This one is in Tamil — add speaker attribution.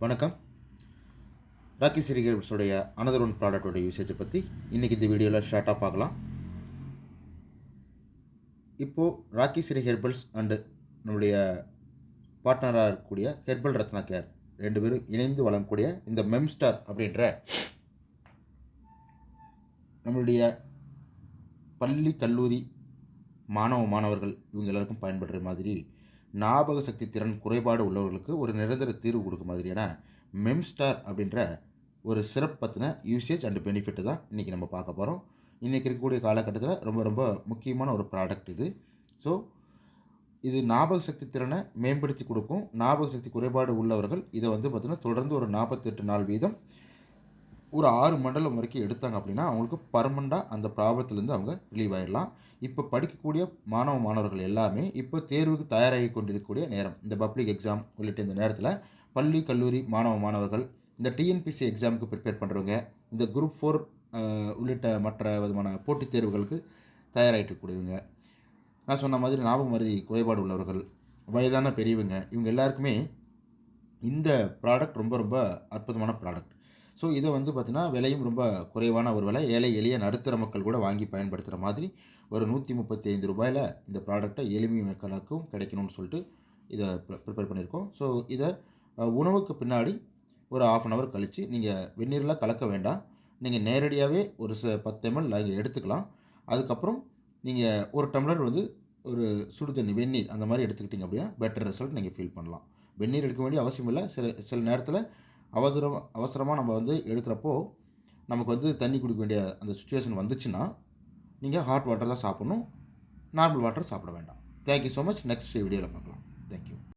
Speaker 1: வணக்கம். ராக்கி சிரிகேட்ஸோடைய அனதர் ஒன் ப்ராடக்டோட யூசேஜை பற்றி இன்றைக்கி இந்த வீடியோவில் ஷார்ட்டாக பார்க்கலாம். இப்போது ராக்கி சிரி ஹெர்பல்ஸ் அண்டு நம்முடைய பார்ட்னராக இருக்கக்கூடிய ஹெர்பல் ரத்னா கேர் ரெண்டு பேரும் இணைந்து வழங்கக்கூடிய இந்த மெம்ஸ்டார் அப்படின்ற நம்மளுடைய பள்ளி கல்லூரி மாணவர்கள் இவங்க எல்லாருக்கும் பயன்படுற மாதிரி ஞாபக சக்தி திறன் குறைபாடு உள்ளவர்களுக்கு ஒரு நிரந்தர தீர்வு கொடுக்க மாதிரியான மெம்ஸ்டார் அப்படின்ற ஒரு சிறப்பு பற்றின யூசேஜ் அண்ட் பெனிஃபிட்டு தான் இன்றைக்கி நம்ம பார்க்க போகிறோம். இன்றைக்கி இருக்கக்கூடிய காலகட்டத்தில் ரொம்ப முக்கியமான ஒரு ப்ராடக்ட் இது. ஸோ இது ஞாபக சக்தி திறனை மேம்படுத்தி கொடுக்கும். ஞாபக சக்தி குறைபாடு உள்ளவர்கள் இதை பார்த்திங்கன்னா தொடர்ந்து ஒரு 48 நாள் வீதம் ஒரு 6 மண்டலம் வரைக்கும் எடுத்தாங்க அப்படின்னா அவங்களுக்கு பர்மனெண்ட்டாக அந்த ப்ராப்ளத்துலேருந்து அவங்க ரிலீவ் ஆகிடலாம். இப்போ படிக்கக்கூடிய மாணவர்கள் எல்லாமே இப்போ தேர்வுக்கு தயாராகி கொண்டிருக்கக்கூடிய நேரம், இந்த பப்ளிக் எக்ஸாம் உள்ளிட்ட இந்த நேரத்தில் பள்ளி கல்லூரி மாணவர்கள், இந்த டிஎன்பிசி எக்ஸாமுக்கு ப்ரிப்பேர் பண்ணுறவங்க, இந்த குரூப் 4 உள்ளிட்ட மற்ற விதமான போட்டித் தேர்வுகளுக்கு தயாராகிட்டு இருக்கக்கூடியவங்க, நான் சொன்ன மாதிரி ஞாபக மறதி குறைபாடு உள்ளவர்கள், வயதான பெரியவங்க, இவங்க எல்லாருக்குமே இந்த ப்ராடக்ட் ரொம்ப அற்புதமான ப்ராடக்ட். ஸோ இதை பார்த்திங்கன்னா விலையும் ரொம்ப குறைவான ஒரு விலை, ஏழை எளிய நடுத்தர மக்கள் கூட வாங்கி பயன்படுத்துகிற மாதிரி ஒரு 135 ரூபாயில் இந்த ப்ராடக்டை எளிமை மக்களுக்கும் கிடைக்கணும்னு சொல்லிட்டு இதை ப்ரிப்பேர் பண்ணியிருக்கோம். ஸோ இதை உணவுக்கு பின்னாடி ஒரு 1/2 hour கழித்து நீங்கள் வெந்நீரில் கலக்க வேண்டாம், நீங்கள் நேரடியாகவே ஒரு 10 ml நீங்கள் எடுத்துக்கலாம். அதுக்கப்புறம் நீங்கள் ஒரு டம்ளர் ஒரு சுடு தண்ணி வெந்நீர் அந்த மாதிரி எடுத்துக்கிட்டிங்க அப்படின்னா பெட்டர் ரிசல்ட் நீங்கள் ஃபீல் பண்ணலாம். வெந்நீர் எடுக்க வேண்டிய அவசியம் இல்லை. சில நேரத்தில் அவசரமாக நம்ம எடுக்கிறப்போ நமக்கு தண்ணி குடிக்க வேண்டிய அந்த சுச்சுவேஷன் வந்துச்சுன்னா நீங்கள் ஹாட் வாட்டர் தான் சாப்பிட்ணும், நார்மல் வாட்டர் சாப்பிட வேண்டாம். Thank you so much. நெக்ஸ்ட் வீடியோவில் பார்க்கலாம். தேங்க்யூ.